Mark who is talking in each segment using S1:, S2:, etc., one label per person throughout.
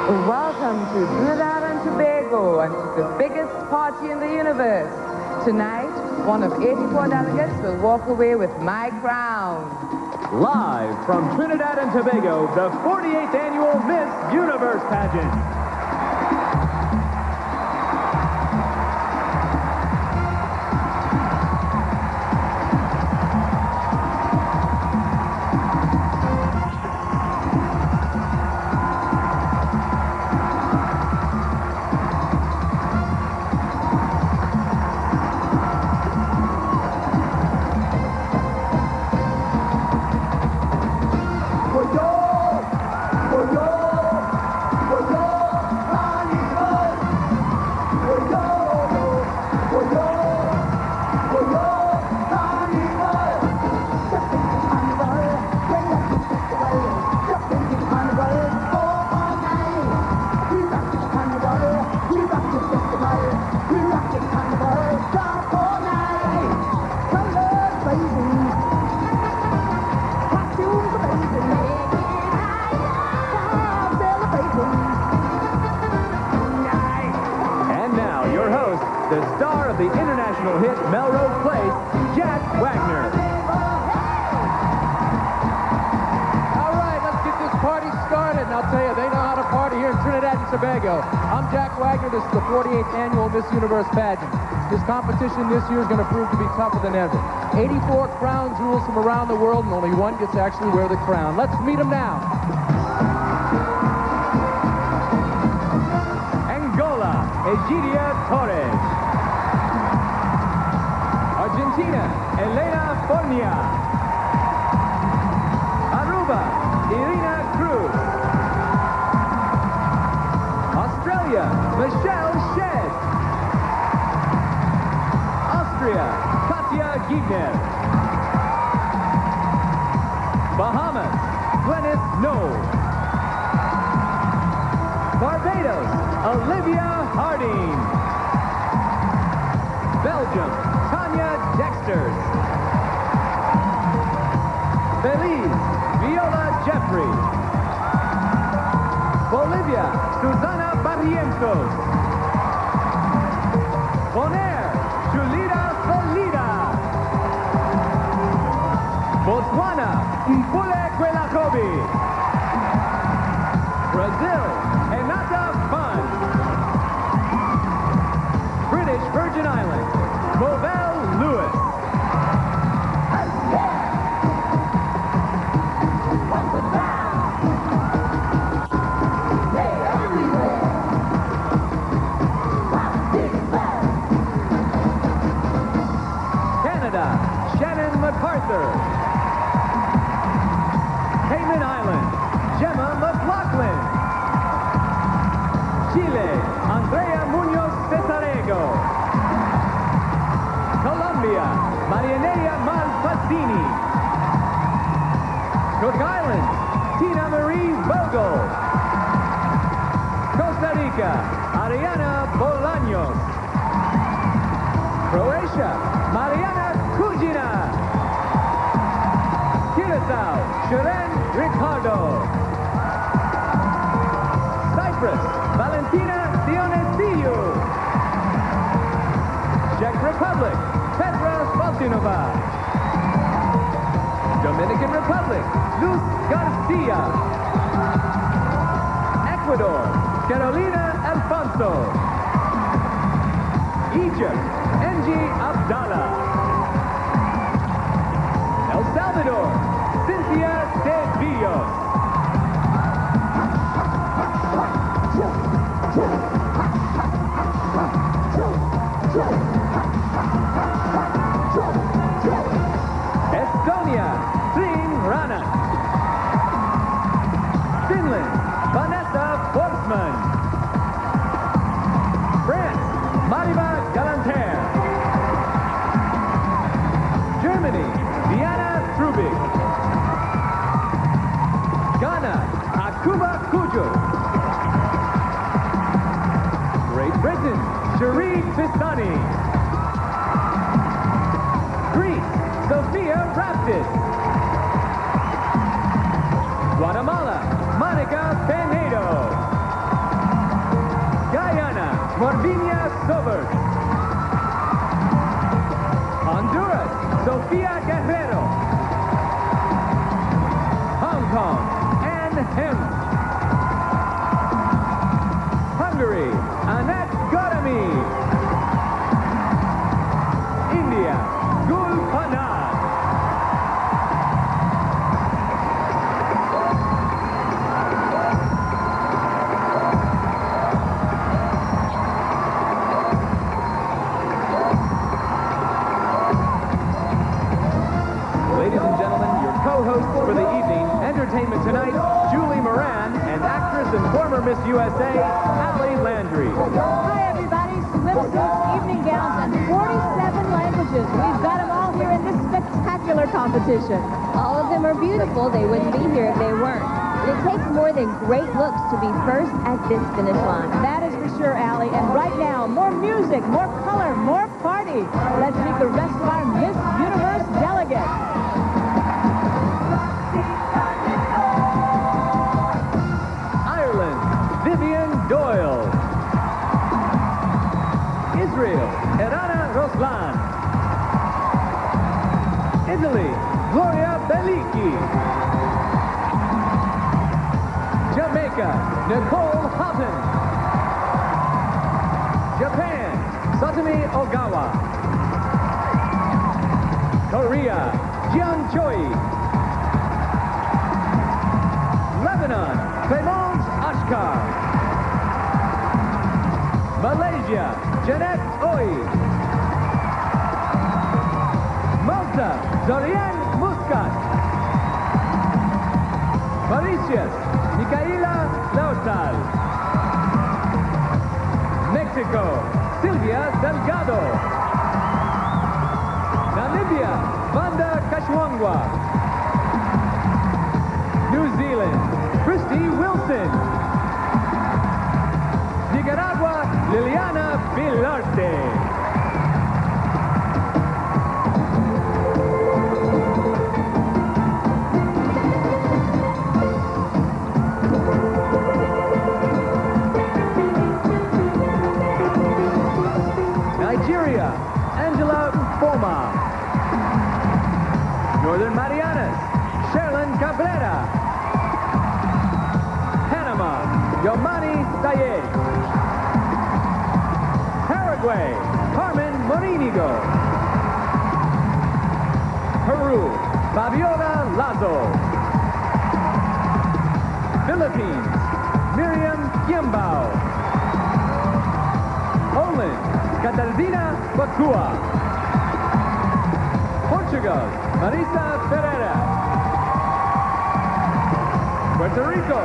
S1: Welcome to Trinidad and Tobago and to the biggest party in the universe. Tonight, one of 84 delegates will walk away with my crown.
S2: Live from Trinidad and Tobago, the 48th annual Miss Universe pageant. The star of the international hit Melrose Place, Jack Wagner.
S3: All right, let's get this party started. And I'll tell you, they know how to party here in Trinidad and Tobago. I'm Jack Wagner. This is the 48th annual Miss Universe pageant. This competition this year is going to prove to be tougher than ever. 84 crown jewels from around the world, and only one gets to actually wear the crown. Let's meet them now.
S2: Angola, Egidia Torres. Argentina, Elena Fornia. Aruba, Irina Cruz. Australia, Michelle Shed. Austria, Katja Giebner. Bahamas, Glennis Knoll. Barbados, Olivia Harding. Belgium, Tanya Dexters. Belize, Viola Jeffrey. Bolivia, Susana Barrientos. Bonaire, Julita Felida. Botswana, Mpule Kwelagobe. Brazil, Renata Fun. British Virgin Islands, Movell Lewis. Canada, Shannon MacArthur. Cayman Islands, Gemma McLaughlin. Chile, Andrea Munoz Cesarego. Colombia, Marianella Malfacini. Cook Islands, Tina Marie Vogel. Costa Rica, Ariana Bolaños. Croatia, Mariana Kujina. Curacao, Sharon Ricardo. Cyprus, Valentina Dionisio. Czech Republic, Petra Svaltinova. Dominican Republic, Luz Garcia. Ecuador, Carolina Alfonso. Egypt, Engie Abdallah. El Salvador, Cynthia Sevillos. Estonia, Trin Rana. Finland, Vanessa Forsman. France, Mariva Galanter. Germany, Diana Trubig. Ghana, Akuba Kujo. Great Britain, Cherie Pistani. Greece, Sophia Raptis. Guatemala, Monica Penedo. Morvinia Sobert. Honduras, Sofia Guerrero. Hong Kong, Anne Hem. Hungary, Annette Godami. India, Gul Panad. Ladies and gentlemen, your co-hosts for the evening, entertainment tonight, Julie Moran, and actress and former Miss USA, Ali Landry.
S4: Hi, everybody. Swimsuits, evening gowns, and 47 languages. We've got them all here in this spectacular competition.
S5: All of them are beautiful. They wouldn't be here if they weren't. But it takes more than great looks to be first at this finish line.
S4: That is for sure, Allie. And right now, more music, more color, more party. Let's meet the rest of our Miss Universe delegates.
S2: Ireland, Vivian Doyle. Israel, Erana Roslan. Italy, Gloria Bellicchi. Jamaica, Nicole Houghton. Japan, Satomi Ogawa. Korea, Jian Choi. Lebanon, Clemence Ashkar. Malaysia, Jeanette Oy. Malta, Dorian Muscat. Mauritius, Micaela Laustal. Mexico, Silvia Delgado. Namibia, Vanda Kashwangwa. New Zealand, Christy Wilson. Nicaragua, Liliana Vilarte. Nigeria, Angela Mpoma. Northern Marianas, Sherlyn Cabrera. Panama, Yomani Sayed. Paraguay, Carmen Morinigo. Peru, Fabiola Lazo. Philippines, Miriam Kiambao. Poland, Katarzyna Bakua. Portugal, Marisa Ferreira. Puerto Rico,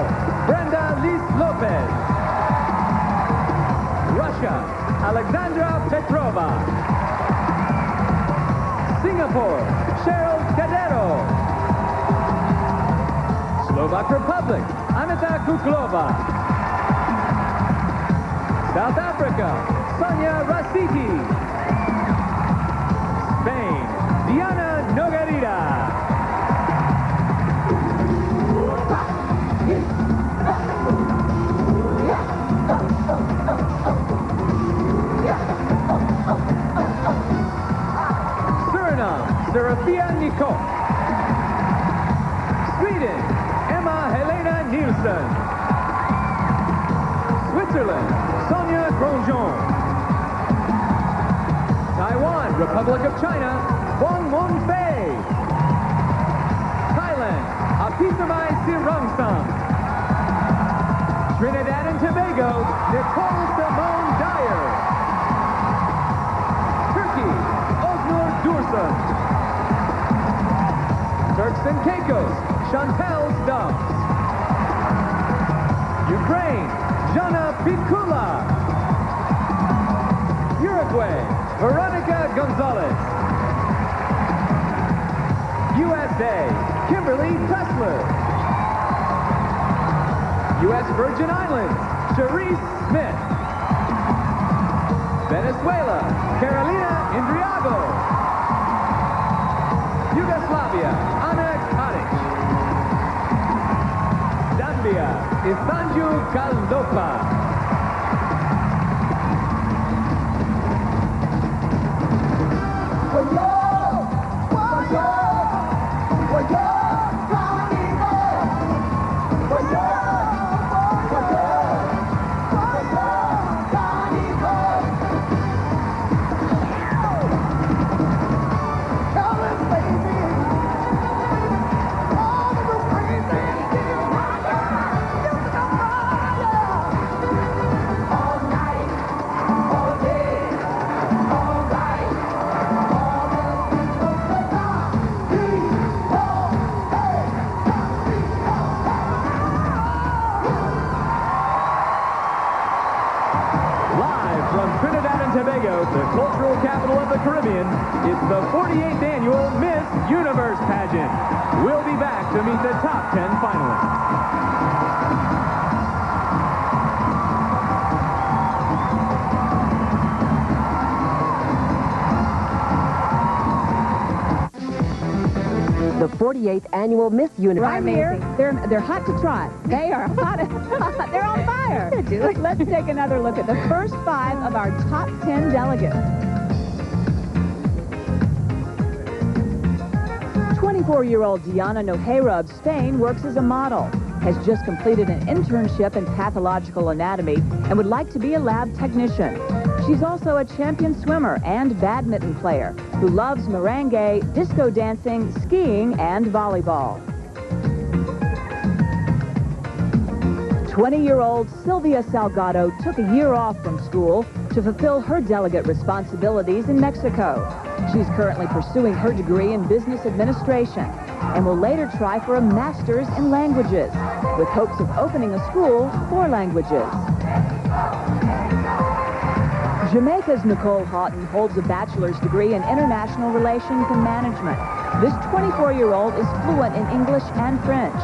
S2: Brenda Liz Lopez. Russia, Alexandra Petrova. Singapore, Cheryl Cadero. Slovak Republic, Anita Kuklova. South Africa, Sonia Rasiti. Spain, Diana Noguerita. Surinam, Serafia Nicole. Sweden, Emma Helena Nielsen. Switzerland, Sonia Grosjean. Taiwan, Republic of China, Wong Mon-fei. Thailand, Apisamai Sirungsang. Trinidad and Tobago, Nicole Simone Dyer. Turkey, Oznur Dursun. Turks and Caicos, Chantal Stubbs. Ukraine, Jana Pikula. Uruguay, Veronica Gonzalez. USA, Kimberly Tussler. U.S. Virgin Islands, Cherise Smith. Venezuela, Carolina Indriago. Yugoslavia, Ana Karic. Zambia, Isanju Kaldopa. the cultural capital of the Caribbean, it's the 48th annual Miss Universe pageant. We'll be back to meet the top 10 finalists.
S6: The 48th annual Miss Universe.
S4: Right here, they're hot to trot. They are hot. They're on fire. Let's take another look at the first 5 of our top 10 delegates. 24-year-old Diana Nogueira of Spain works as a model, has just completed an internship in pathological anatomy, and would like to be a lab technician. She's also a champion swimmer and badminton player who loves merengue, disco dancing, skiing, and volleyball. 20-year-old Sylvia Salgado took a year off from school to fulfill her delegate responsibilities in Mexico. She's currently pursuing her degree in business administration and will later try for a master's in languages, with hopes of opening a school for languages. Jamaica's Nicole Houghton holds a bachelor's degree in international relations and management. This 24-year-old is fluent in English and French,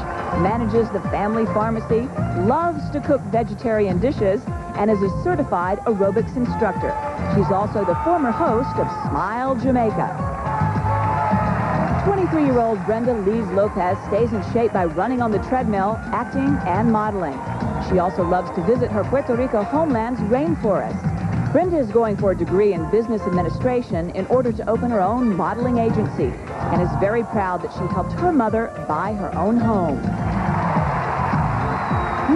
S4: manages the family pharmacy, loves to cook vegetarian dishes, and is a certified aerobics instructor. She's also the former host of Smile Jamaica. 23-year-old Brenda Lees Lopez stays in shape by running on the treadmill, acting, and modeling. She also loves to visit her Puerto Rico homeland's rainforest. Brenda is going for a degree in business administration in order to open her own modeling agency, and is very proud that she helped her mother buy her own home.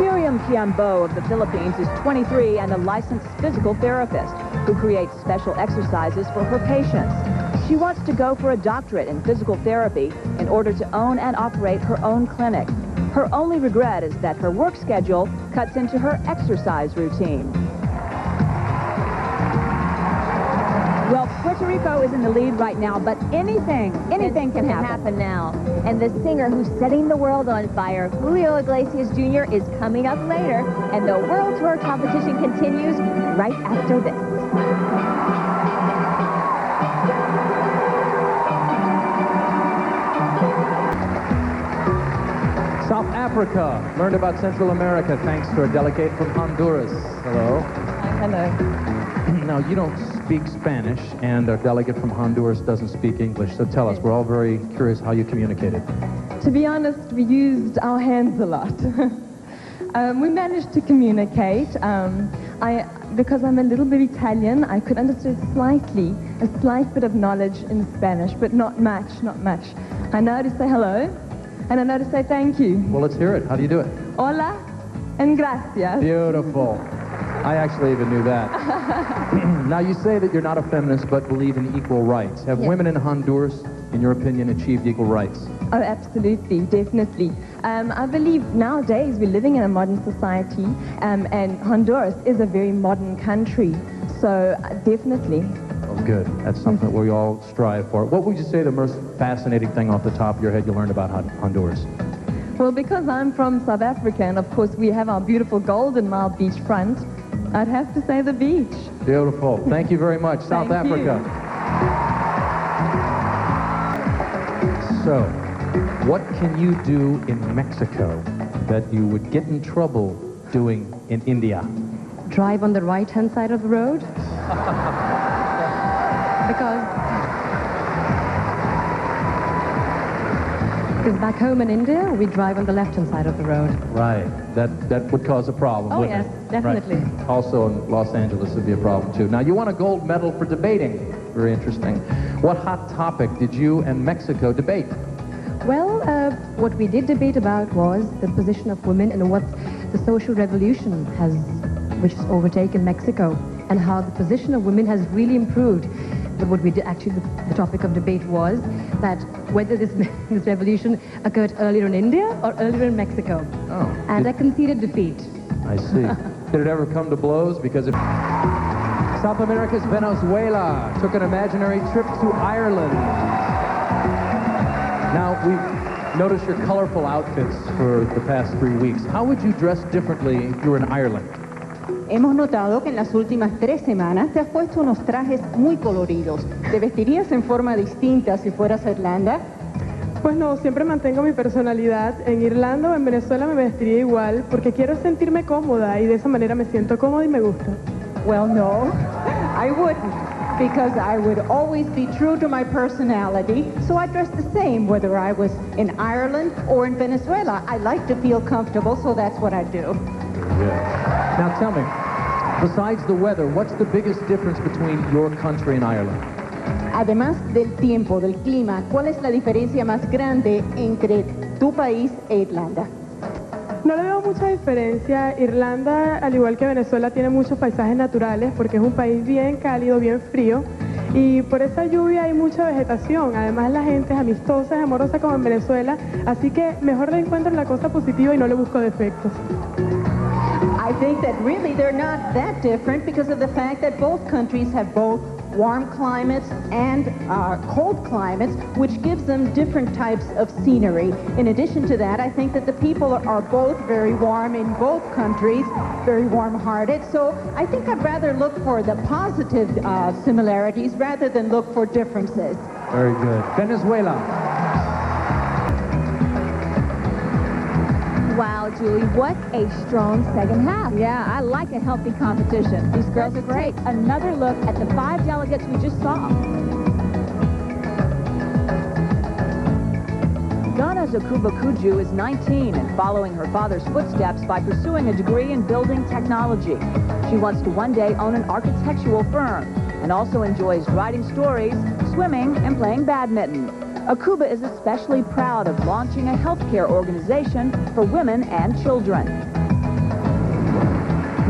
S4: Miriam Kiambo of the Philippines is 23 and a licensed physical therapist who creates special exercises for her patients. She wants to go for a doctorate in physical therapy in order to own and operate her own clinic. Her only regret is that her work schedule cuts into her exercise routine. Well, Puerto Rico is in the lead right now, but anything can happen
S5: now. And the singer who's setting the world on fire, Julio Iglesias Jr., is coming up later, and the World Tour competition continues right after this.
S3: South Africa learned about Central America thanks to a delegate from Honduras. Hello.
S7: Hello.
S3: Now, you don't speak Spanish, and our delegate from Honduras doesn't speak English, so tell us, we're all very curious how you communicated.
S7: To be honest, we used our hands a lot. We managed to communicate. Because I'm a little bit Italian, I could understand a slight bit of knowledge in Spanish, but not much. I know how to say hello, and I know how to say thank you.
S3: Well, let's hear it. How do you do it?
S7: Hola and gracias.
S3: Beautiful. I actually even knew that. Now, you say that you're not a feminist, but believe in equal rights. Have women in Honduras, in your opinion, achieved equal rights?
S7: Oh, absolutely, definitely. I believe nowadays we're living in a modern society, and Honduras is a very modern country. So, definitely.
S3: Oh, good. That's something that we all strive for. What would you say the most fascinating thing off the top of your head you learned about Honduras?
S7: Well, because I'm from South Africa, and of course we have our beautiful Golden Mile beachfront, I'd have to say the beach.
S3: Beautiful. Thank you very much. South Africa. So, what can you do in Mexico that you would get in trouble doing in India?
S8: Drive on the right-hand side of the road. Because back home in India, we drive on the left-hand side of the road.
S3: Right. That would cause a problem,
S8: Oh,
S3: wouldn't
S8: yes,
S3: it?
S8: definitely.
S3: Right. Also in Los Angeles would be a problem, too. Now, you won a gold medal for debating. Very interesting. What hot topic did you and Mexico debate?
S8: Well, what we did debate about was the position of women and what the social revolution which has overtaken Mexico, and how the position of women has really improved. But what we did, actually, the topic of debate was that whether this revolution occurred earlier in India or earlier in Mexico.
S3: Oh.
S8: And I conceded defeat.
S3: I see. Did it ever come to blows? Because if
S2: South America's Venezuela took an imaginary trip to Ireland. Now, we've noticed your colorful outfits for the past 3 weeks. How would you dress differently if you were in Ireland?
S9: Hemos notado que en las últimas 3 semanas te has puesto unos trajes muy coloridos. ¿Te vestirías en forma distinta si fueras a Irlanda?
S10: Pues no, siempre mantengo mi personalidad. En Irlanda o en Venezuela me vestiría igual porque quiero sentirme cómoda y de esa manera me siento cómoda y me gusta.
S9: Well, no, I wouldn't, because I would always be true to my personality, so I dress the same whether I was in Ireland or in Venezuela. I like to feel comfortable, so that's what I do.
S2: Yeah. Now tell me, besides the weather, what's the biggest difference between your country and Ireland?
S9: Además del tiempo, del clima, ¿cuál es la diferencia más grande entre tu país e Irlanda?
S10: No le veo mucha diferencia. Irlanda, al igual que Venezuela, tiene muchos paisajes naturales porque es un país bien cálido, bien frío. Y por esa lluvia hay mucha vegetación. Además, la gente es amistosa, es amorosa como en Venezuela. Así que mejor le encuentro la cosa positiva y no le busco defectos.
S9: I think that really they're not that different because of the fact that both countries have both warm climates and cold climates, which gives them different types of scenery. In addition to that, I think that the people are both very warm in both countries, very warm-hearted. So I think I'd rather look for the positive similarities rather than look for differences.
S2: Very good. Venezuela.
S4: Wow, Julie, what a strong second half. Yeah, I like a healthy competition. These girls are great. Another look at the 5 delegates we just saw. Ghana's Akuba Kuju is 19 and following her father's footsteps by pursuing a degree in building technology. She wants to one day own an architectural firm and also enjoys writing stories, swimming, and playing badminton. Akuba is especially proud of launching a healthcare organization for women and children.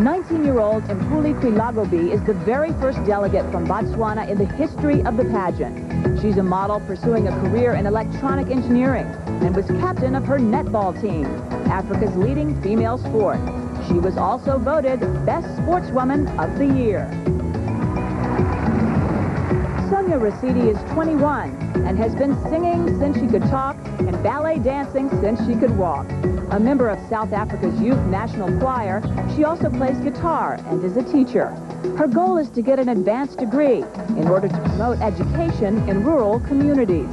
S4: 19-year-old Mpule Kwelagobe is the very first delegate from Botswana in the history of the pageant. She's a model pursuing a career in electronic engineering and was captain of her netball team, Africa's leading female sport. She was also voted Best Sportswoman of the Year. Sonia Rasidi is 21 and has been singing since she could talk and ballet dancing since she could walk. A member of South Africa's Youth National Choir, she also plays guitar and is a teacher. Her goal is to get an advanced degree in order to promote education in rural communities.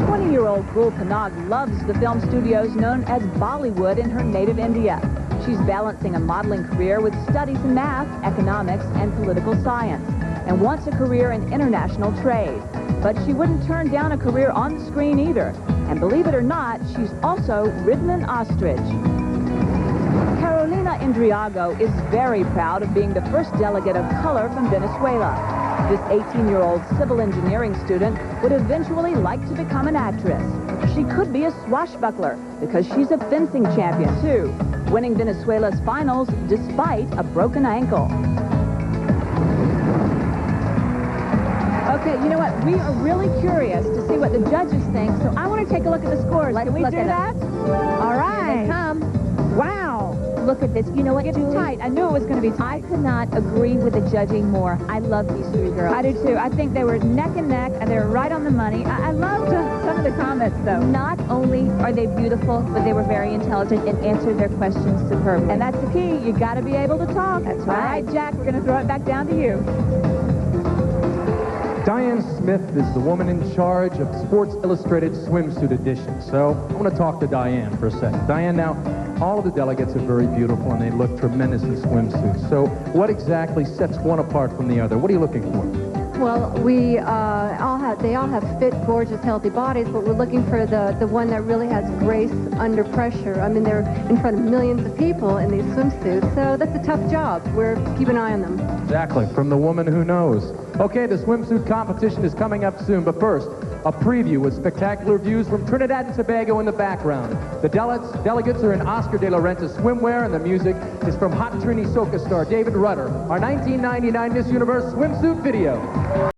S4: 20-year-old Gul Panag loves the film studios known as Bollywood in her native India. She's balancing a modeling career with studies in math, economics, and political science, and wants a career in international trade. But she wouldn't turn down a career on the screen either. And believe it or not, she's also ridden an ostrich. Carolina Indriago is very proud of being the first delegate of color from Venezuela. This 18-year-old civil engineering student would eventually like to become an actress. She could be a swashbuckler because she's a fencing champion too, winning Venezuela's finals despite a broken ankle. Okay, you know what? We are really curious to see what the judges think, so I want to take a look at the scores. Can we do that? All right. Here they come. Wow. Look at this. You know what, Julie? Tight. I knew it was going to be tight. I could not agree with the judging more. I love these 3 girls. I do too. I think they were neck and neck, and they were right on the money. I loved some of the comments, though.
S5: Not only are they beautiful, but they were very intelligent and answered their questions superbly.
S4: And that's the key. You got to be able to talk. That's right. All right, Jack, we're going to throw it back down to you.
S2: Diane Smith is the woman in charge of Sports Illustrated swimsuit edition. So I want to talk to Diane for a second. Diane, now, all of the delegates are very beautiful and they look tremendous in swimsuits. So what exactly sets one apart from the other? What are you looking for?
S11: Well, we all had
S8: they all have fit, gorgeous, healthy bodies, but we're looking for the one that really has grace under pressure. I mean, they're in front of millions of people in these swimsuits, so that's a tough job. We're keep an eye on them.
S2: Exactly, from the woman who knows. Okay, the swimsuit competition is coming up soon, but first, a preview with spectacular views from Trinidad and Tobago in the background. The delegates are in Oscar de la Renta swimwear, and the music is from Hot Trini Soca star David Rudder, our 1999 Miss Universe swimsuit video.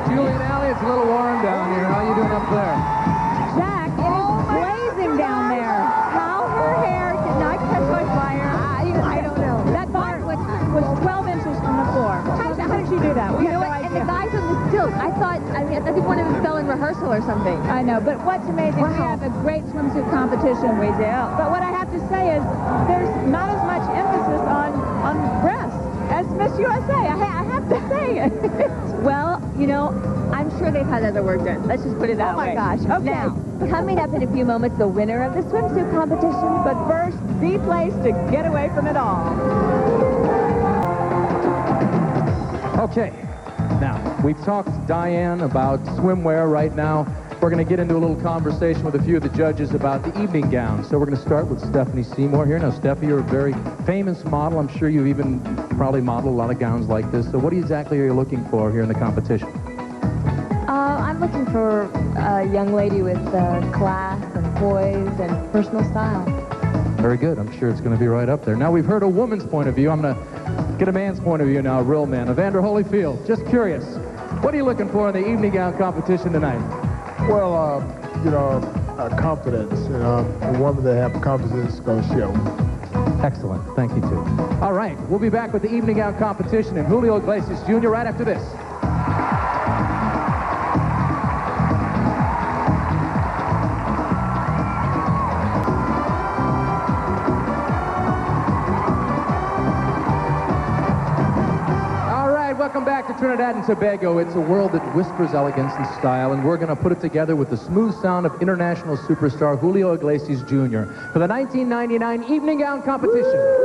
S3: Julie and Allie, it's a little warm down here. How you doing up there?
S5: Jack, it is blazing down there. How her hair did not catch on fire. I don't know. That bar was 12 inches from the floor. How did she do that? We have no idea. And the guys on the stilts, I think one of them fell in rehearsal or something. I know, but what's amazing, we have a great swimsuit competition. We do. But what I have to say is there's not as much emphasis on breasts as Miss USA. I have to say it. Well, you know, I'm sure they've had other work done. Let's just put it that way. Oh, my gosh. Okay. Now, coming up in a few moments, the winner of the swimsuit competition. But first, the place to get away from it all.
S2: Okay. Now, we've talked to Diane about swimwear. Right now, we're going to get into a little conversation with a few of the judges about the evening gowns. So we're going to start with Stephanie Seymour here. Now, Steffi, you're a very famous model. I'm sure you've even probably modeled a lot of gowns like this. So what exactly are you looking for here in the competition?
S8: I'm looking for a young lady with class and poise and personal style.
S2: Very good. I'm sure it's going to be right up there. Now, we've heard a woman's point of view. I'm going to get a man's point of view now, a real man. Evander Holyfield, just curious. What are you looking for in the evening gown competition tonight?
S11: Well, confidence. A woman that have confidence is going to show.
S2: Excellent. Thank you, too. All right. We'll be back with the evening gown competition and Julio Iglesias Jr. right after this. Welcome back to Trinidad and Tobago. It's a world that whispers elegance and style, and we're going to put it together with the smooth sound of international superstar Julio Iglesias Jr. for the 1999 evening gown competition.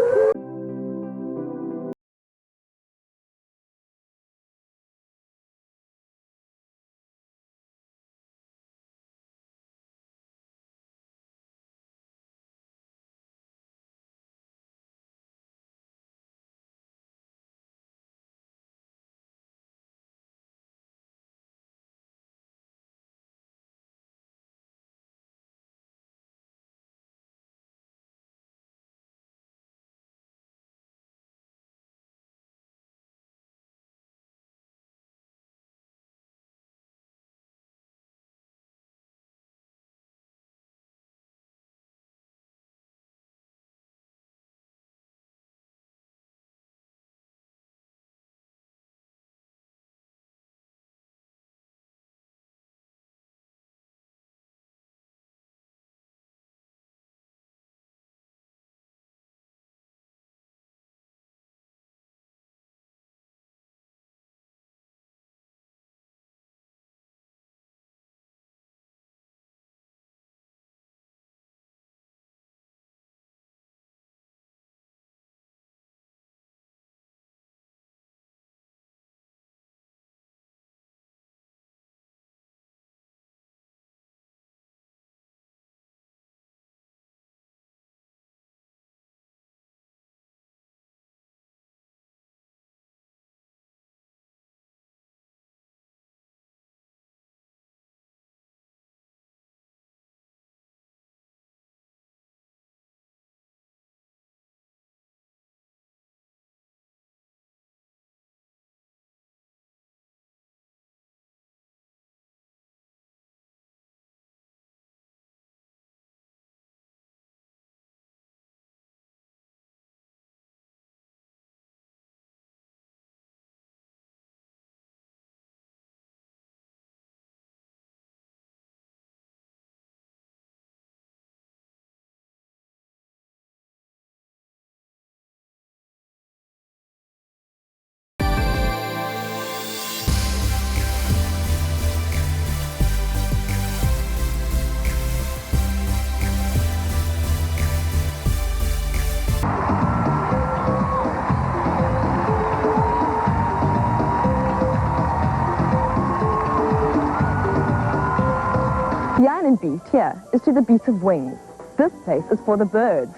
S6: Beat here is to the beat of wings. This place is for the birds.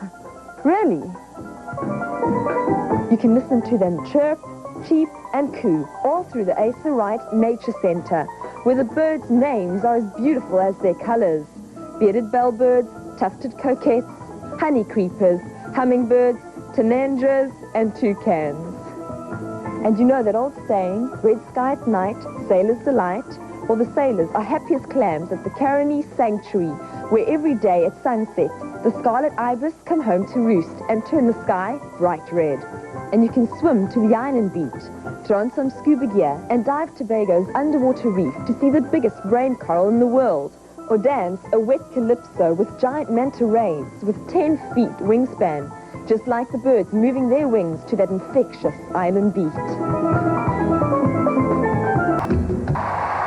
S6: Really? You can listen to them chirp, cheep and coo all through the Asa Wright Nature Centre, where the birds' names are as beautiful as their colours. Bearded bellbirds, tufted coquettes, honey creepers, hummingbirds, tanandras and toucans. And you know that old saying, red sky at night, sailor's delight? Well, the sailors are happy as clams at the Caroni Sanctuary, where every day at sunset, the scarlet ibis come home to roost and turn the sky bright red. And you can swim to the island beach, throw on some scuba gear, and dive Tobago's underwater reef to see the biggest brain coral in the world, or dance a wet calypso with giant manta rays with 10 feet wingspan, just like the birds moving their wings to that infectious island beat.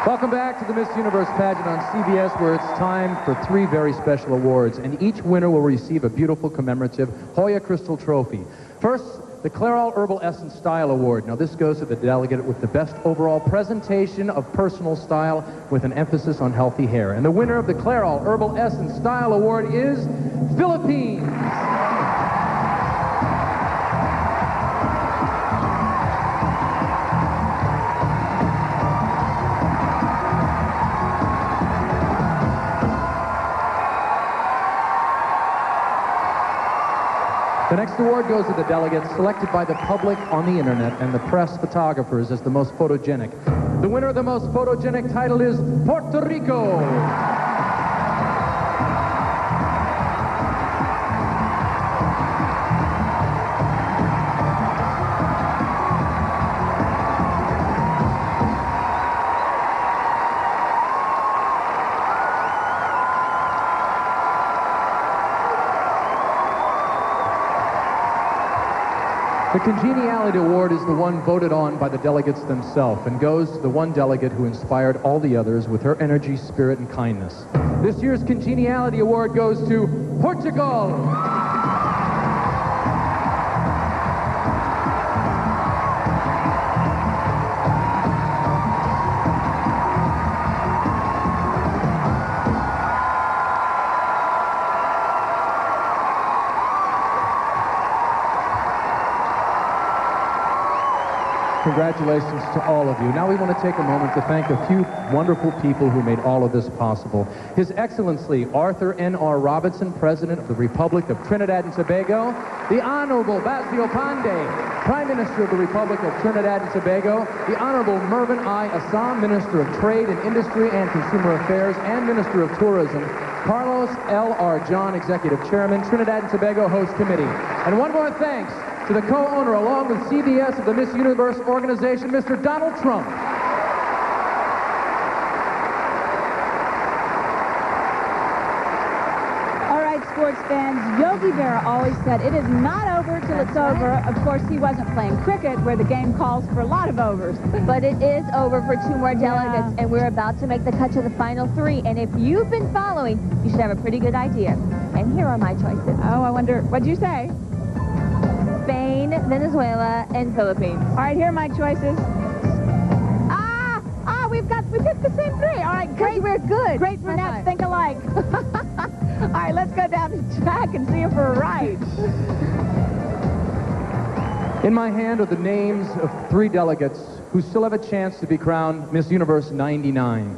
S2: Welcome back to the Miss Universe pageant on CBS, where it's time for 3 very special awards, and each winner will receive a beautiful commemorative Hoya Crystal Trophy. First, the Clairol Herbal Essence Style Award. Now, this goes to the delegate with the best overall presentation of personal style with an emphasis on healthy hair. And the winner of the Clairol Herbal Essence Style Award is Philippines. The next award goes to the delegates selected by the public on the internet and the press photographers as the most photogenic. The winner of the most photogenic title is Puerto Rico. The Congeniality Award is the one voted on by the delegates themselves and goes to the one delegate who inspired all the others with her energy, spirit, and kindness. This year's Congeniality Award goes to Portugal. Congratulations to all of you. Now we want to take a moment to thank a few wonderful people who made all of this possible. His Excellency Arthur N.R. Robinson, President of the Republic of Trinidad and Tobago. The Honorable Basio Pandey, Prime Minister of the Republic of Trinidad and Tobago. The Honorable Mervyn I. Assam, Minister of Trade and Industry and Consumer Affairs and Minister of Tourism. Carlos L.R. John, Executive Chairman, Trinidad and Tobago Host Committee. And one more thanks to the co-owner, along with CBS, of the Miss Universe organization, Mr. Donald Trump.
S4: All right, sports fans, Yogi Berra always said it is not over till it's over. Of course, he wasn't playing cricket, where the game calls for a lot of overs.
S12: But it is over for 2 more delegates, and we're about to make the cut to the final 3. And if you've been following, you should have a pretty good idea. And here are my choices.
S4: Oh, I wonder, what'd you say?
S12: Spain, Venezuela, and Philippines.
S4: All right, here are my choices. We picked the same 3. All right, great.
S12: We're good.
S4: Great brunettes, think alike. All right, let's go down the track and see if we're right.
S2: In my hand are the names of 3 delegates who still have a chance to be crowned Miss Universe '99.